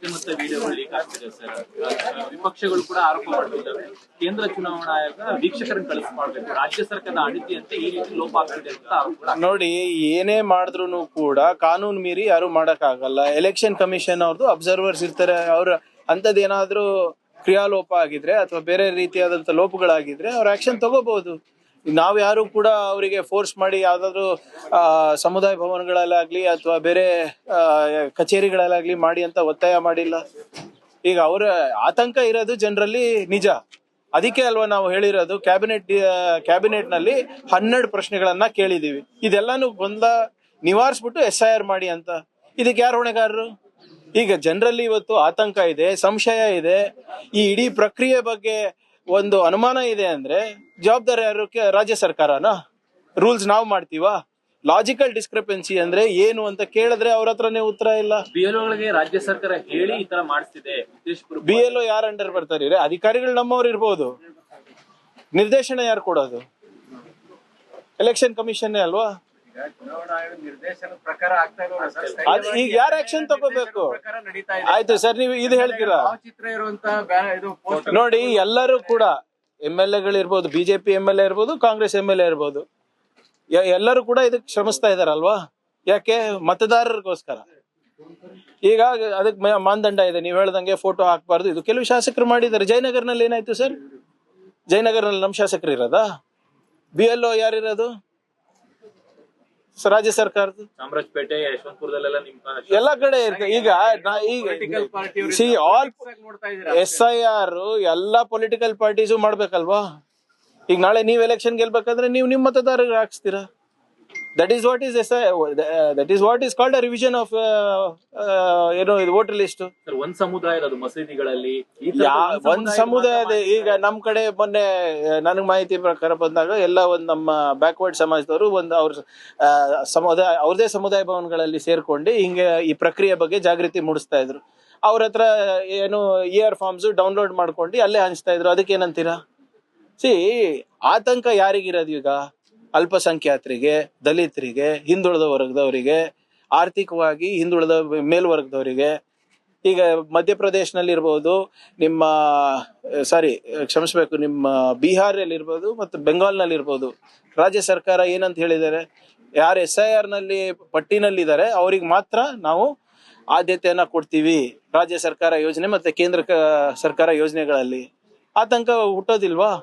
ಮತ್ತೆ ಮತ್ತೆ ವಿಡಿಯೋಗಳು ಲೀಕ್ ಆಗ್ತಿದೆ ಸರ್. ವಿಪಕ್ಷಗಳು ಕೂಡ ಆರೋಪ ಮಾಡ್ತಿದ್ದಾವೆ. ಕೇಂದ್ರ ಚುನಾವಣಾ ಆಯೋಗ ವೀಕ್ಷಕರನ್ನು ಕಳಿಸ್ಕೊಳ್ಬೇಕು, ರಾಜ್ಯ ಸರ್ಕಾರದ ಅಣಿತಿಯಂತೆ ಈ ರೀತಿ ಲೋಪ ಆಗ್ತಿದೆ ಅಂತ ಆರೋಪ. ನೋಡಿ, ಏನೇ ಮಾಡಿದ್ರು ಕೂಡ ಕಾನೂನು ಮೀರಿ ಯಾರು ಮಾಡಕ್ ಆಗಲ್ಲ. ಎಲೆಕ್ಷನ್ ಕಮಿಷನ್ ಅವ್ರದ್ದು ಅಬ್ಸರ್ವರ್ಸ್ ಇರ್ತಾರೆ. ಅವ್ರ ಅಂತದ್ದೇನಾದ್ರೂ ಕ್ರಿಯಾಲೋಪ ಆಗಿದ್ರೆ ಅಥವಾ ಬೇರೆ ರೀತಿಯಾದಂತ ಲೋಪಗಳಾಗಿದ್ರೆ ಅವ್ರ ಆಕ್ಷನ್ ತಗೋಬಹುದು. ನಾವ್ ಯಾರು ಕೂಡ ಅವರಿಗೆ ಫೋರ್ಸ್ ಮಾಡಿ ಯಾವ್ದಾದ್ರು ಸಮುದಾಯ ಭವನಗಳಲ್ಲಾಗ್ಲಿ ಅಥವಾ ಬೇರೆ ಕಚೇರಿಗಳಲ್ಲಾಗ್ಲಿ ಮಾಡಿ ಅಂತ ಒತ್ತಾಯ ಮಾಡಿಲ್ಲ. ಈಗ ಅವರ ಆತಂಕ ಇರೋದು ಜನರಲ್ಲಿ ನಿಜ. ಅದಕ್ಕೆ ಅಲ್ವಾ ನಾವು ಹೇಳಿರೋದು ಕ್ಯಾಬಿನೆಟ್ ನಲ್ಲಿ 12 ಪ್ರಶ್ನೆಗಳನ್ನ ಕೇಳಿದೀವಿ. ಇದೆಲ್ಲಾನು ಗೊಂದಲ ನಿವಾರಿಸ್ಬಿಟ್ಟು SIR ಮಾಡಿ ಅಂತ. ಇದಕ್ಕೆ ಯಾರು ಹೊಣೆಗಾರರು? ಈಗ ಜನರಲ್ಲಿ ಇವತ್ತು ಆತಂಕ ಇದೆ, ಸಂಶಯ ಇದೆ, ಈ ಇಡೀ ಪ್ರಕ್ರಿಯೆ ಬಗ್ಗೆ ಒಂದು ಅನುಮಾನ ಇದೆ ಅಂದ್ರೆ ಜವಾಬ್ದಾರಿ ಯಾರು? ರಾಜ್ಯ ಸರ್ಕಾರನ? ರೂಲ್ಸ್ ನಾವು ಮಾಡ್ತೀವಾ? ಲಾಜಿಕಲ್ ಡಿಸ್ಕ್ರಿಪೆನ್ಸಿ ಅಂದ್ರೆ ಏನು ಅಂತ ಕೇಳಿದ್ರೆ ಅವ್ರ ಹತ್ರನೇ ಉತ್ತರ ಇಲ್ಲ. BLOಗಳಿಗೆ ರಾಜ್ಯ ಸರ್ಕಾರ ಹೇಳಿ ಈ ತರ ಮಾಡಿಸ್ತಿದೆ. BLO ಯಾರು ಅಂಡರ್ ಬರ್ತಾರೆ? ಅಧಿಕಾರಿಗಳು ನಮ್ಮವ್ರು ಇರ್ಬೋದು, ನಿರ್ದೇಶನ ಯಾರು ಕೊಡೋದು? ಎಲೆಕ್ಷನ್ ಕಮಿಷನ್ ಅಲ್ವಾ? ಈಗ ಯಾರು ಆಕ್ಷನ್ ತಗೋಬೇಕು? ಆಯ್ತು ಸರ್, ನೀವು ಇದು ಹೇಳ್ತೀರಾ? ನೋಡಿ, ಎಲ್ಲರೂ ಕೂಡ MLA ಇರ್ಬೋದು, BJP MLA ಇರ್ಬೋದು, ಕಾಂಗ್ರೆಸ್ MLA ಇರ್ಬೋದು, ಎಲ್ಲರೂ ಕೂಡ ಇದಕ್ಕೆ ಶ್ರಮಿಸ್ತಾ ಇದಾರಲ್ವಾ? ಯಾಕೆ? ಮತದಾರರಿಗೋಸ್ಕರ. ಈಗ ಅದಕ್ಕೆ ಮಾನದಂಡ ಇದೆ. ನೀವು ಹೇಳ್ದಂಗೆ ಫೋಟೋ ಹಾಕ್ಬಾರ್ದು. ಇದು ಕೆಲವು ಶಾಸಕರು ಮಾಡಿದ್ದಾರೆ. ಜಯನಗರ್ನಲ್ಲಿ ಏನಾಯ್ತು ಸರ್? ಜಯನಗರ್ನಲ್ಲಿ ನಮ್ಮ ಶಾಸಕರು ಇರೋದಾ? BLO ಯಾರಿರೋದು? ರಾಜ್ಯ ಸರ್ಕಾರದ ಚಾಮರಾಜಪೇಟೆ, ಯಶವಂತಪುರದಲ್ಲೆಲ್ಲ ಎಲ್ಲ ಕಡೆ ಇರ್ತದೆ. ಈಗ SIR ಎಲ್ಲಾ ಪೊಲಿಟಿಕಲ್ ಪಾರ್ಟೀಸು ಮಾಡ್ಬೇಕಲ್ವಾ? ಈಗ ನಾಳೆ ನೀವ್ ಎಲೆಕ್ಷನ್ ಗೆಲ್ಬೇಕಂದ್ರೆ ನೀವು ನಿಮ್ಮ ಮತದಾರರಿಗೆ ಹಾಕ್ಸ್ತೀರಾ. That is what is called a revision of ಏನೋ ಇದು ವೋಟರ್ ಲಿಸ್ಟ್. ಒಂದ್ ಸಮುದಾಯದ ಮಸೀದಿಗಳಲ್ಲಿ ಒಂದ್ ಸಮುದಾಯದ. ಈಗ ನಮ್ ಕಡೆ ಮೊನ್ನೆ ನನಗ್ ಮಾಹಿತಿ ಪ್ರಕಾರ ಬಂದಾಗ ಎಲ್ಲ ಒಂದ್ ನಮ್ಮ ಬ್ಯಾಕ್ವರ್ಡ್ ಸಮಾಜದವರು ಒಂದು ಅವ್ರದೇ ಸಮುದಾಯ ಭವನಗಳಲ್ಲಿ ಸೇರ್ಕೊಂಡು ಹಿಂಗೆ ಈ ಪ್ರಕ್ರಿಯೆ ಬಗ್ಗೆ ಜಾಗೃತಿ ಮೂಡಿಸ್ತಾ ಇದ್ರು. ಅವ್ರ ಹತ್ರ ಏನು ER ಫಾರ್ಮ್ಸ್ ಡೌನ್ಲೋಡ್ ಮಾಡ್ಕೊಂಡು ಅಲ್ಲೇ ಹಂಚ್ತಾ ಇದ್ರು. ಅದಕ್ಕೆ ಏನಂತೀರಾ? ಆತಂಕ ಯಾರಿಗಿರೋದು ಈಗ? ಅಲ್ಪಸಂಖ್ಯಾತರಿಗೆ, ದಲಿತರಿಗೆ, ಹಿಂದುಳಿದ ವರ್ಗದವರಿಗೆ, ಆರ್ಥಿಕವಾಗಿ ಹಿಂದುಳಿದ ಮೇಲ್ವರ್ಗದವರಿಗೆ. ಈಗ ಮಧ್ಯಪ್ರದೇಶನಲ್ಲಿ ಇರ್ಬೋದು, ನಿಮ್ಮ ಬಿಹಾರಲ್ಲಿ ಇರ್ಬೋದು ಮತ್ತು ಬೆಂಗಾಲ್ನಲ್ಲಿ ಇರ್ಬೋದು, ರಾಜ್ಯ ಸರ್ಕಾರ ಏನಂತ ಹೇಳಿದ್ದಾರೆ? ಯಾರು SIR ನಲ್ಲಿ ಪಟ್ಟಿನಲ್ಲಿದ್ದಾರೆ ಅವ್ರಿಗೆ ಮಾತ್ರ ನಾವು ಆದ್ಯತೆಯನ್ನ ಕೊಡ್ತೀವಿ ರಾಜ್ಯ ಸರ್ಕಾರ ಯೋಜನೆ ಮತ್ತೆ ಕೇಂದ್ರ ಸರ್ಕಾರ ಯೋಜನೆಗಳಲ್ಲಿ. ಆತಂಕ ಹುಟ್ಟೋದಿಲ್ವಾ?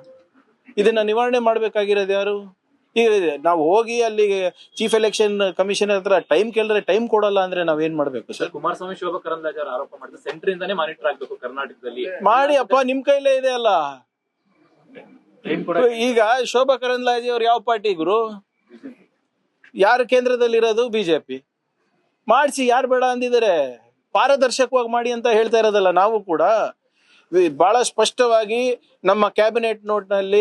ಇದನ್ನ ನಿವಾರಣೆ ಮಾಡ್ಬೇಕಾಗಿರೋದು ಯಾರು? ಈಗ ನಾವು ಹೋಗಿ ಅಲ್ಲಿ ಚೀಫ್ ಎಲೆಕ್ಷನ್ ಕಮಿಷನರ್ ಹತ್ರ ಟೈಮ್ ಕೇಳಿದ್ರೆ ಟೈಮ್ ಕೊಡಲ್ಲ ಅಂದ್ರೆ ನಾವ್ ಏನ್ ಮಾಡ್ಬೇಕು ಸರ್? ಕುಮಾರಸ್ವಾಮಿ, ಶೋಭಾ ಕರಂದ್ಲಾಜೆ ಅವರು ಆರೋಪ ಮಾಡಿದ್ರೆ ಸೆಂಟರ್ ಇಂದಾನೇ ಮಾನಿಟರ್ ಆಗ್ಬೇಕು ಕರ್ನಾಟಕದಲ್ಲಿ. ಮಾಡಿ ಅಪ್ಪ, ನಿಮ್ ಕೈಲೇ ಇದೆ ಅಲ್ಲ. ಈಗ ಶೋಭಾ ಕರಂದ್ಲಾಜೆ ಅವ್ರು ಯಾವ ಪಾರ್ಟಿ ಗುರು? ಯಾರು ಕೇಂದ್ರದಲ್ಲಿ ಇರೋದು? BJP. ಮಾಡಿಸಿ, ಯಾರು ಬೇಡ ಅಂದಿದ್ದಾರೆ? ಪಾರದರ್ಶಕವಾಗಿ ಮಾಡಿ ಅಂತ ಹೇಳ್ತಾ ಇರೋದಲ್ಲ ನಾವು ಕೂಡ. ಬಹಳ ಸ್ಪಷ್ಟವಾಗಿ ನಮ್ಮ ಕ್ಯಾಬಿನೆಟ್ ನೋಟ್ ನಲ್ಲಿ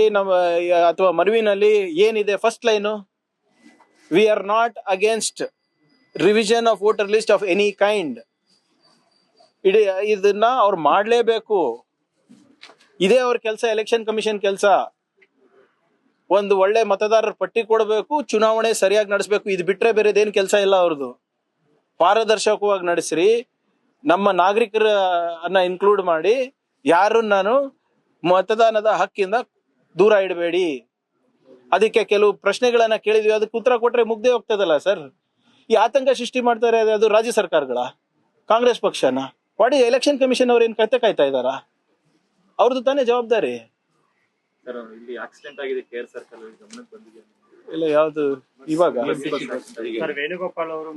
ಅಥವಾ ಮನವಿನಲ್ಲಿ ಏನಿದೆ? First line, we are not against revision of voter list of any kind. ಇದನ್ನ ಅವ್ರು ಮಾಡ್ಲೇಬೇಕು. ಇದೇ ಅವ್ರ ಕೆಲಸ, ಎಲೆಕ್ಷನ್ ಕಮಿಷನ್ ಕೆಲಸ. ಒಂದು ಒಳ್ಳೆ ಮತದಾರರ ಪಟ್ಟಿ ಕೊಡಬೇಕು, ಚುನಾವಣೆ ಸರಿಯಾಗಿ ನಡೆಸಬೇಕು. ಇದು ಬಿಟ್ರೆ ಬೇರೆದೇನು ಕೆಲಸ ಇಲ್ಲ ಅವ್ರದ್ದು. ಪಾರದರ್ಶಕವಾಗಿ ನಡೆಸ್ರಿ, ನಮ್ಮ ನಾಗರಿಕರನ್ನ ಇನ್ಕ್ಲೂಡ್ ಮಾಡಿ, ಯಾರು ನಾನು ಮತದಾನದ ಹಕ್ಕಿಂದ ದೂರ ಇಡಬೇಡಿ. ಅದಕ್ಕೆ ಕೆಲವು ಪ್ರಶ್ನೆಗಳನ್ನ ಕೇಳಿದ್ವಿ, ಅದಕ್ಕೆ ಉತ್ತರ ಕೊಟ್ರೆ ಮುಗ್ದೇ ಹೋಗ್ತದಲ್ಲ ಸರ್. ಈ ಆತಂಕ ಸೃಷ್ಟಿ ಮಾಡ್ತಾರೆ ಅದು ರಾಜ್ಯ ಸರ್ಕಾರಗಳ, ಕಾಂಗ್ರೆಸ್ ಪಕ್ಷನ? ವಾಟ್ ಈಸ್ ಎಲೆಕ್ಷನ್ ಕಮಿಷನ್ ಅವ್ರು ಏನ್ ಕತೆ ಕಾಯ್ತಾ ಇದಾರ? ಅವ್ರದ್ದು ತಾನೇ ಜವಾಬ್ದಾರಿ. ಇಲ್ಲಿ ಆಕ್ಸಿಡೆಂಟ್ ಆಗಿದೆ ಕೇರ್ ಸರ್ಕಲ್, ಗಮನಕ್ಕೆ ಬಂದಿದೆ ಇಲ್ಲ? ಯಾವ್ದು? ಇವಾಗ ವೇಣುಗೋಪಾಲ್ ಅವರು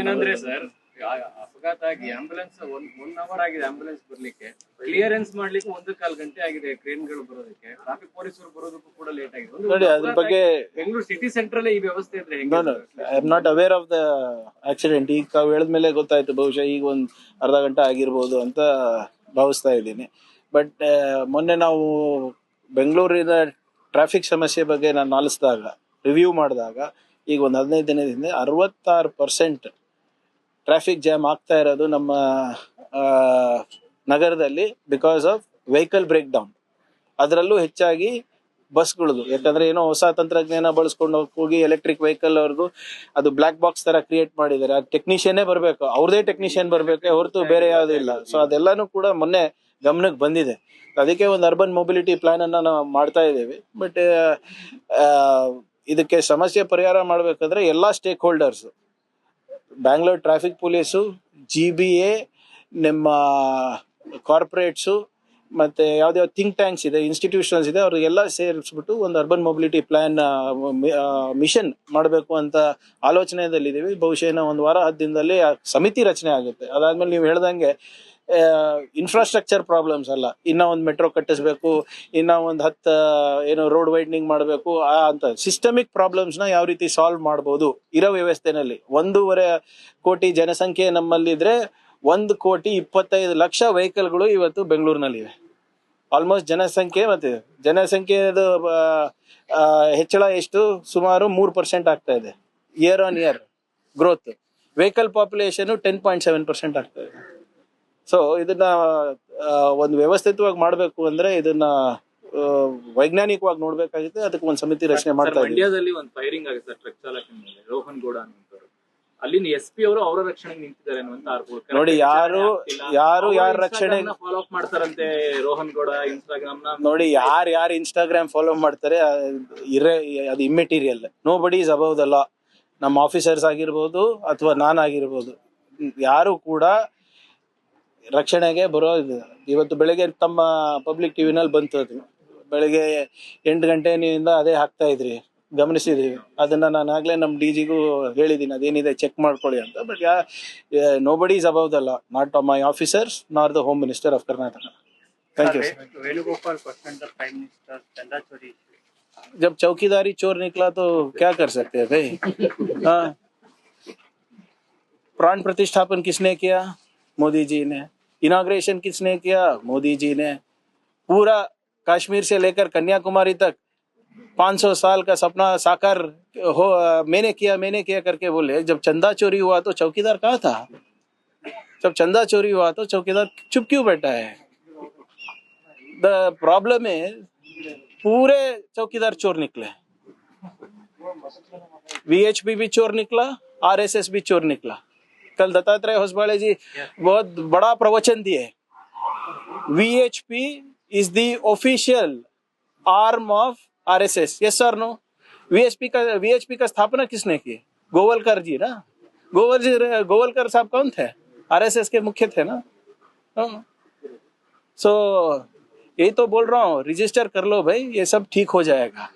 ಏನಂದ್ರೆ ಸರ್, ಅಪಘಾತ ಆಗಿ ಆಂಬುಲೆನ್ಸ್ 1 ಅವರ್ ಆಗಿದೆ ಆಂಬುಲೆನ್ಸ್ ಬರ್ಲಿಕ್ಕೆ. ಕ್ಲಿಯರೆನ್ಸ್ ಮಾಡ್ಲಿಕ್ಕೆ 1.25 ಗಂಟೆ ಆಗಿದೆ ಕ್ರೇನ್ ಗಳು ಬರೋದಕ್ಕೆ. ಟ್ರಾಫಿಕ್ ಪೊಲೀಸರು ಬರೋದಕ್ಕೂ ಕೂಡ ಲೇಟ್ ಆಗಿದೆ. ನೋಡಿ, ಅದ್ರ ಬಗ್ಗೆ ಬೆಂಗಳೂರು ಸಿಟಿ ಸೆಂಟರ್ ಈ ವ್ಯವಸ್ಥೆ ಇದ್ರೆ I am not aware of the accident. ಈಗ ತಾವು ಹೇಳಿದ್ಮೇಲೆ ಗೊತ್ತಾಯ್ತು. ಬಹುಶಃ ಈಗ ಒಂದ್ ಅರ್ಧ ಗಂಟೆ ಆಗಿರ್ಬೋದು ಅಂತ ಭಾವಿಸ್ತಾ ಇದ್ದೀನಿ. ಬಟ್ ಮೊನ್ನೆ ನಾವು ಬೆಂಗಳೂರಿನ ಟ್ರಾಫಿಕ್ ಸಮಸ್ಯೆ ಬಗ್ಗೆ ನಾನು ಆಲಿಸಿದಾಗ, ರಿವ್ಯೂ ಮಾಡಿದಾಗ, ಈಗ ಒಂದು 15 ದಿನದಿಂದ 66% ಟ್ರಾಫಿಕ್ ಜಾಮ್ ಆಗ್ತಾ ಇರೋದು ನಮ್ಮ ನಗರದಲ್ಲಿ because of vehicle break down. ಅದರಲ್ಲೂ ಹೆಚ್ಚಾಗಿ ಬಸ್ಗಳದು. ಯಾಕಂದ್ರೆ ಏನೋ ಹೊಸ ತಂತ್ರಜ್ಞಾನ ಬಳಸ್ಕೊಂಡು ಹೋಗಿ ಎಲೆಕ್ಟ್ರಿಕ್ ವೆಹಿಕಲ್ ಅವ್ರದ್ದು ಅದು ಬ್ಲಾಕ್ ಬಾಕ್ಸ್ ತರ ಕ್ರಿಯೇಟ್ ಮಾಡಿದ್ದಾರೆ. ಆ ಟೆಕ್ನಿಷಿಯನ್ನೇ ಬರ್ಬೇಕು, ಅವ್ರದೇ ಟೆಕ್ನಿಷಿಯನ್ ಬರ್ಬೇಕು ಹೊರತು ಬೇರೆ ಯಾವ್ದು ಇಲ್ಲ. ಸೊ ಅದೆಲ್ಲಾನು ಕೂಡ ಮೊನ್ನೆ ಗಮನಕ್ಕೆ ಬಂದಿದೆ. ಅದಕ್ಕೆ ಒಂದು ಅರ್ಬನ್ ಮೊಬಿಲಿಟಿ ಪ್ಲಾನ್ ಅನ್ನ ನಾವು ಮಾಡ್ತಾ ಇದ್ದೇವೆ. ಬಟ್ ಇದಕ್ಕೆ ಸಮಸ್ಯೆ ಪರಿಹಾರ ಮಾಡ್ಬೇಕಾದ್ರೆ ಎಲ್ಲಾ stake holders, Bangalore traffic police, GBA, ನಿಮ್ಮ ಕಾರ್ಪೊರೇಟ್ಸು, ಮತ್ತೆ ಯಾವ್ದಾವ್ದು ಥಿಂಕ್ ಟ್ಯಾಂಕ್ಸ್ ಇದೆ, ಇನ್ಸ್ಟಿಟ್ಯೂಷನ್ಸ್ ಇದೆ, ಅವ್ರಿಗೆಲ್ಲ ಸೇರಿಸ್ಬಿಟ್ಟು ಒಂದು ಅರ್ಬನ್ ಮೊಬಿಲಿಟಿ ಪ್ಲಾನ್ ಮಿಷನ್ ಮಾಡಬೇಕು ಅಂತ ಆಲೋಚನೆಯಲ್ಲಿದ್ದೀವಿ. ಬಹುಶಃ ಒಂದು ವಾರ 10 ದಿನದಲ್ಲಿ ಆ ಸಮಿತಿ ರಚನೆ ಆಗುತ್ತೆ. ಅದಾದ್ಮೇಲೆ ನೀವು ಹೇಳ್ದಂಗೆ ಇನ್ಫ್ರಾಸ್ಟ್ರಕ್ಚರ್ ಪ್ರಾಬ್ಲಮ್ಸ್ ಅಲ್ಲ, ಇನ್ನ ಒಂದು ಮೆಟ್ರೋ ಕಟ್ಟಿಸ್ಬೇಕು, ಇನ್ನ ಒಂದು 10 ಏನೋ ರೋಡ್ ವೈಡ್ನಿಂಗ್ ಮಾಡಬೇಕು ಅಂತ ಸಿಸ್ಟಮಿಕ್ ಪ್ರಾಬ್ಲಮ್ಸ್ ನ ಯಾವ ರೀತಿ ಸಾಲ್ವ್ ಮಾಡಬಹುದು ಇರೋ ವ್ಯವಸ್ಥೆನಲ್ಲಿ. 1.5 ಕೋಟಿ ಜನಸಂಖ್ಯೆ ನಮ್ಮಲ್ಲಿದ್ರೆ 1,25,00,000 ವೆಹಿಕಲ್ಗಳು ಇವತ್ತು ಬೆಂಗಳೂರಿನಲ್ಲಿವೆ. ಆಲ್ಮೋಸ್ಟ್ ಜನಸಂಖ್ಯೆದು ಹೆಚ್ಚಳ ಎಷ್ಟು? ಸುಮಾರು 3% ಆಗ್ತಾ ಇದೆ year on year growth. Vehicle population 10.7% ಆಗ್ತಾ ಇದೆ. ಸೊ ಇದನ್ನ ಒಂದು ವ್ಯವಸ್ಥಿತವಾಗಿ ಮಾಡ್ಬೇಕು ಅಂದ್ರೆ ಇದನ್ನ ವೈಜ್ಞಾನಿಕವಾಗಿ ನೋಡ್ಬೇಕಾಗುತ್ತೆ. ಅದಕ್ಕೆ ಒಂದು ಸಮಿತಿ ರಚನೆ ಮಾಡ್ತಾ ಇದ್ದೀವಿ. ಮಂಡ್ಯದಲ್ಲಿ ಒಂದು ಫೈರಿಂಗ್ ಆಗಿದೆ ಟ್ರಕ್ ಚಾಲಕನ ಮೇಲೆ, ರೋಹನ್ ಗೌಡ ಅನ್ನುವಂಥವ್ರು. ಅಲ್ಲಿನ SP ಅವರು ಅವರ ರಕ್ಷಣೆಗೆ ನಿಂತಿದ್ದಾರೆ ಅನ್ನುವಂತ ಆರೋಪ. ನೋಡಿ, ಯಾರು ರಕ್ಷಣೆ ಫಾಲೋ ಅಪ್ ಮಾಡ್ತಾರಂತೆ ರೋಹನ್ ಗೌಡ ಇನ್ಸ್ಟಾಗ್ರಾಮ್ ನ. ನೋಡಿ, ಯಾರು ಇನ್ಸ್ಟಾಗ್ರಾಮ್ ಫಾಲೋ ಮಾಡ್ತಾರೆ ಅದು ಇಮ್ಮೆಟೀರಿಯಲ್. ನೋ ಬಡಿ ಇಸ್ ಅಬೌವ್ ದ ಲಾ. ನಮ್ಮ ಆಫೀಸರ್ಸ್ ಆಗಿರ್ಬೋದು ಅಥವಾ ನಾನಾಗಿರ್ಬೋದು, ಯಾರು ಕೂಡ ರಕ್ಷಣೆಗೆ ಬರೋದು. ಇವತ್ತು ಬೆಳಗ್ಗೆ ತಮ್ಮ ಪಬ್ಲಿಕ್ ಟಿವಿನಲ್ಲಿ ಬಂತು, ಅದು ಬೆಳಗ್ಗೆ 8 ಗಂಟೆಯಿಂದ ಅದೇ ಹಾಕ್ತಾ ಇದ್ರಿ, ಗಮನಿಸಿದೀವಿ. ಅದನ್ನ ನಾನು ಆಗ್ಲೇ ನಮ್ಮ DGಗೂ ಹೇಳಿದೀನಿ, ಅದೇನಿದೆ ಚೆಕ್ ಮಾಡ್ಕೊಳ್ಳಿ ಅಂತ. But nobody is above the law, not my officers nor the home minister of Karnataka. Thank you. Venugopal question the prime minister चंदा चोरी. जब चौकीदारी चोर निकला तो क्या कर सकते हैं भाई? हाँ, प्राण प्रतिष्ठापन किसने किया? मोदी जी ने. इनॉग्रेशन किसने किया? मोदी जी ने. पूरा कश्मीर से लेकर कन्याकुमारी तक 500 साल का सपना साकार हो मैंने किया करके बोले. जब चंदा चोरी हुआ तो चौकीदार कहाँ था? जब चंदा चोरी हुआ तो चौकीदार चुप क्यों बैठा है? द प्रॉब्लम है पूरे चौकीदार चोर निकले. VHP भी चोर निकला, RSS भी चोर निकला. कल दत्तात्रेय होसबाले जी बहुत बड़ा प्रवचन दिए. VHP is the official arm of RSS. Yes or no? VHP का स्थापना किसने की? गोवलकर जी ना. गोवलकर साहब कौन थे? RSS के मुख्य थे ना. सो यही तो बोल रहा हूँ, रजिस्टर कर लो भाई, ये सब ठीक हो जाएगा.